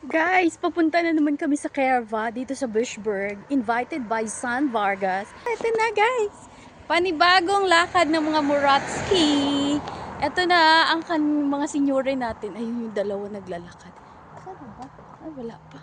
Guys, papunta na naman kami sa Kerva dito sa Bushburg. Invited by San Vargas. Ito na guys. Panibagong lakad ng mga Muratski. Ito na ang mga senyore natin. Ayun yung dalawa naglalakad. Saan ba? Ay, wala pa.